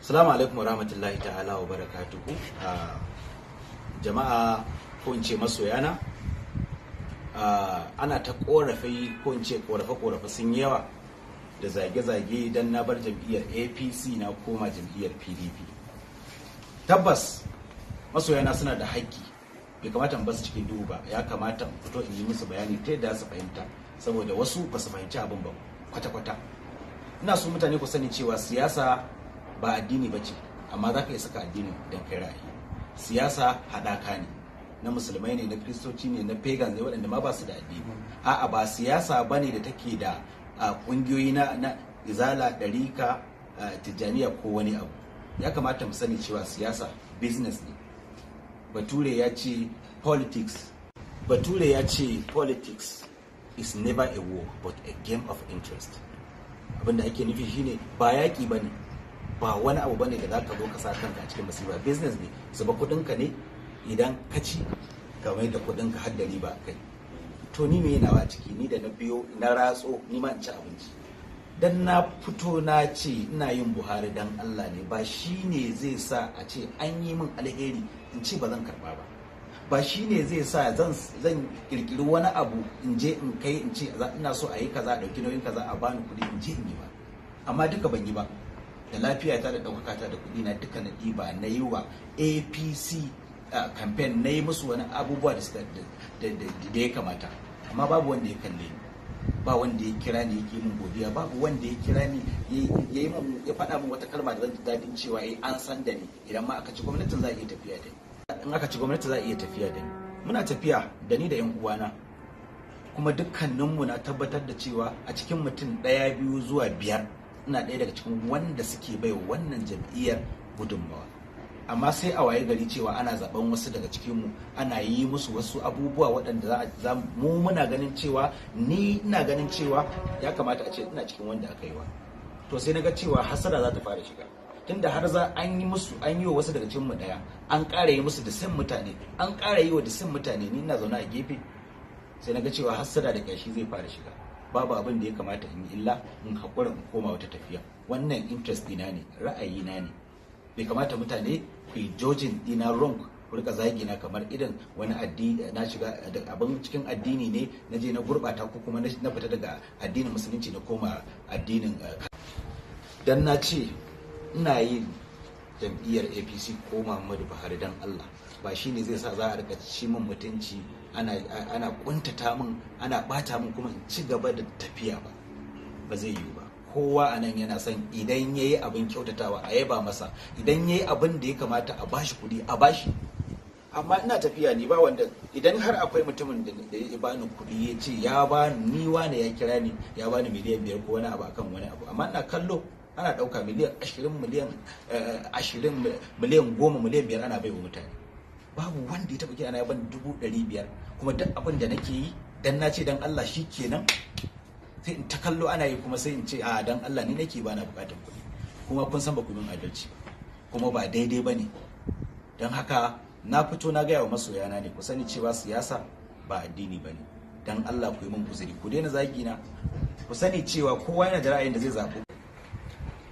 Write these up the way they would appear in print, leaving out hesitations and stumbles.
Assalamu alaikum wa rahmatullahi ta'ala wa barakatuhu. Jama'a ko in ce masoyana, ana ta korafi ko in ce korafe sun yawa da zage-zage don na bar jam'iyyar APC na koma jam'iyyar PDP. Tabbas masoyana suna da haƙƙi, bai kamata in basu cikin duhu ba, ya kamata in fito in yi musu bayani ta yadda su fahimta, saboda wasu ba su fahimci abin ba kwata-kwata. Ina so mutane ku sani cewa siyasa ba addini ba ce, amma za ka iya saka addini don kai ra'ayi. Siyasa haɗaka ne, na musulmai ne, na kristoci ne, na pagans ne, waɗanda ma ba su da addini. A'a, ba siyasa ba ne da take da ƙungiyoyi na izala, ɗarika, tijjaniya ko wani abu. Ya kamata mu sani cewa siyasa business ne. Bature ya ce politics is never a war but a game of interest. Abinda ake nufi shine ba yaƙi ba ne, ba wani abu bane da zaka zo ka sa kanka a cikin masifa. Business ne, zuba kudinka ne, idan ka ci ka mai da kudinka har da riba kai. To ni me yana a ciki, ni da na biyo na ratso ni ma in ci abinci. Dan na fito na ce ina yin Buhari dan Allah ne, ba shine zai sa a ce an yi min alheri in ce ba zan karba ba. Ba shine zai sa zan kirkiri wani abu in je in kai in ce ina so a yi kaza, dauki nauyin kaza, a bani kudi in je in yi ba. Amma duka ban yi ba. Da lafiyata da ɗaukakata da kuɗi na duka na ɗiba na yi wa APC campaign, na yi musu wani abubuwa da ya kamata, amma babu wanda ya kalle ni, ba wanda ya kira ni yake min godiya, babu wanda ya kira ni ya faɗa min wata kalma da zan ji daɗin cewa an san da ni. Idan ma aka ci gwamnatin za a iya tafiya da ni, in aka ci gwamnati za a iya tafiya da ni. Muna tafiya da ni da 'yan uwana, kuma dukkaninmu na tabbatar da cewa a cikin mutum 1, 2 zuwa 5 ina ɗaya daga cikin wanda suke bai wannan jam'iyyar gudunmawa. Amma sai a waye gari cewa ana zaben wasu daga cikinmu, ana yi musu wasu abubuwa waɗanda mu muna ganin cewa, ni ina ganin cewa ya kamata a ce ina cikin wanda aka yi wa. To sai na ga cewa hasara za ta fara shiga, tunda har an yi wa wasu daga cikinmu ɗaya, an ƙara yi musu da san mutane, an ƙara yi wa da san mutane, ni ina zaune a gefe. Sai na ga cewa hasara da ƙyashi zai fara shiga. Babu abin da ya kamata in yi illa in haƙura in koma wata tafiya. Wannan interest dina ne, ra'ayina ne. Bai kamata mutane ku yi judging dina wrong, ku rika zagi na kamar irin wani addini, na shiga abin cikin addini ne na je na gurbata, ko kuma na fita daga addinin musulunci na koma addinin dan na ce ina yin jam'iyyar APC ko Muhammadu Buhari dan Allah, ba shine zai sa za a rika ci min mutunci, ana kuntata min, ana bata min kuma in ci gaba da tafiya ba zai yiwu ba. Kowa a nan yana son idan yayi abin kyautatawa a yaba masa, idan yayi abin da ya kamata a bashi kuɗi a bashi. Amma ina tafiya ni ba wanda, idan har akwai mutumin da ya bani kuɗi ya ce ya bani, ni wane ya kira ni ya bani miliyan 5 ko wani abu akan wani abu, amma ina kallo ana ɗauka miliyan 20, miliyan 10, miliyan 5 ana bai wa mutane. Babu wanda ya taɓa kira na ya bani 500,000, kuma duk abin da nake yi dan na ce dan Allah shi kenan, sai in ta kallo ana yi kuma sai in ce a dan Allah ni nake ba na bukatar kuɗi. Kuma kun san ba ku min adalci, kuma ba daidai ba ne. Don haka na fito na gaya wa masoyana ne, ku sani cewa siyasa ba addini ba ne. Dan Allah ku yi min uzuri, ku daina zagi na, ku sani cewa kowa yana da ra'ayin da zai zaɓo.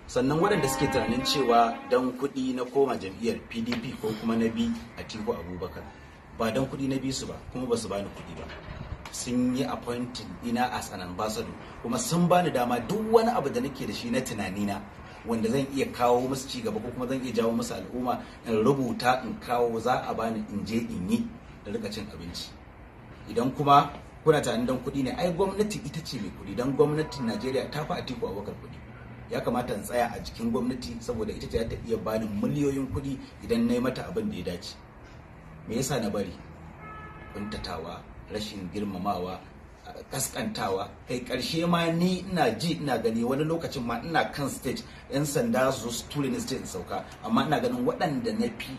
Sannan waɗanda suke tunanin cewa dan kuɗi na koma jam'iyyar PDP ko kuma na bi Atiku Abubakar, ba dan kuɗi na bi su ba, kuma ba su bani kuɗi ba. Sun yi appointing ina as an ambassador, kuma sun bani dama duk wani abu da nake da shi na tunanina wanda zan iya kawo musu ci gaba, ko kuma zan iya jawo musu al'umma, in rubuta in kawo, za a bani in je in yi da rika cin abinci. Idan kuma kuna tunanin dan kuɗi ne, ai gwamnati ita ce mai kuɗi, dan gwamnatin Najeriya ta fi Atiku Abubakar kuɗi. Ya kamata in tsaya a jikin gwamnati, saboda ita ce ta iya bani miliyoyin kuɗi idan na yi mata abin da ya dace. Me yasa na bari? Kuntatawa, rashin girmamawa, kaskantawa, kai karshe ma ni ina ji ina gani wani lokacin ma ina kan stage, 'yan sanda su ture ni stage in sauka, amma ina ganin waɗanda na fi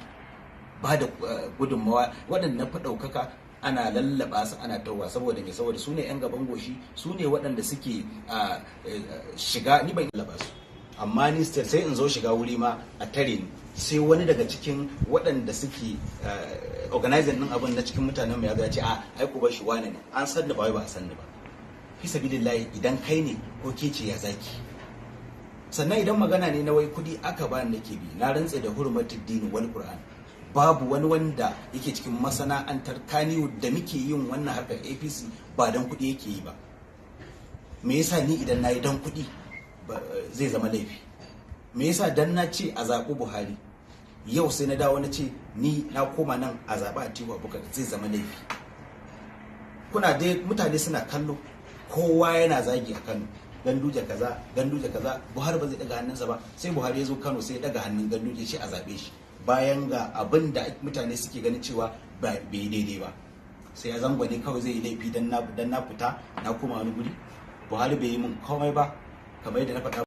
ba da gudunmawa, waɗanda na fi ɗaukaka, ana lallaba su ana tawa. Saboda me? Saboda su ne 'yan gaban goshi, su ne waɗanda suke shiga, ni ban lallaba su, amma ni sai in zo shiga wuri ma a tare ni, sai wani daga cikin waɗanda suke organizing din abin na cikin mutanen mu ya ga ce ai ku bar shi wane ne, an san da ba wai ba a san da ba. Fi sabilillahi, idan kai ne ko ke ce ya zaki, sannan idan magana ne na wai kudi aka ba ni nake bi, na rantse da hurmatul dini wal qur'an, babu wani wanda yake cikin masana'antar kaniyo da muke yin wannan harkar APC ba dan kudi yake yi ba. Me yasa ni idan nayi dan kudi zai zama laifi? Me yasa dan na ce a zaɓi Buhari yau sai na dawo na ce ni na koma nan a zaɓi Atiku Abubakar zai zama laifi? Kuna dai mutane suna kallo, kowa yana zagi a Kano, Ganduje kaza, Buhari ba zai daga hannunsa ba, sai Buhari ya zo Kano sai ya daga hannun Ganduje shi a zaɓe shi, bayan ga abin da mutane suke ganin cewa bai daidai ba. Sai ya Zango ne kawai zai yi laifi dan na fita na koma wani guri. Buhari bai yi min komai ba, kamar yadda na faɗa.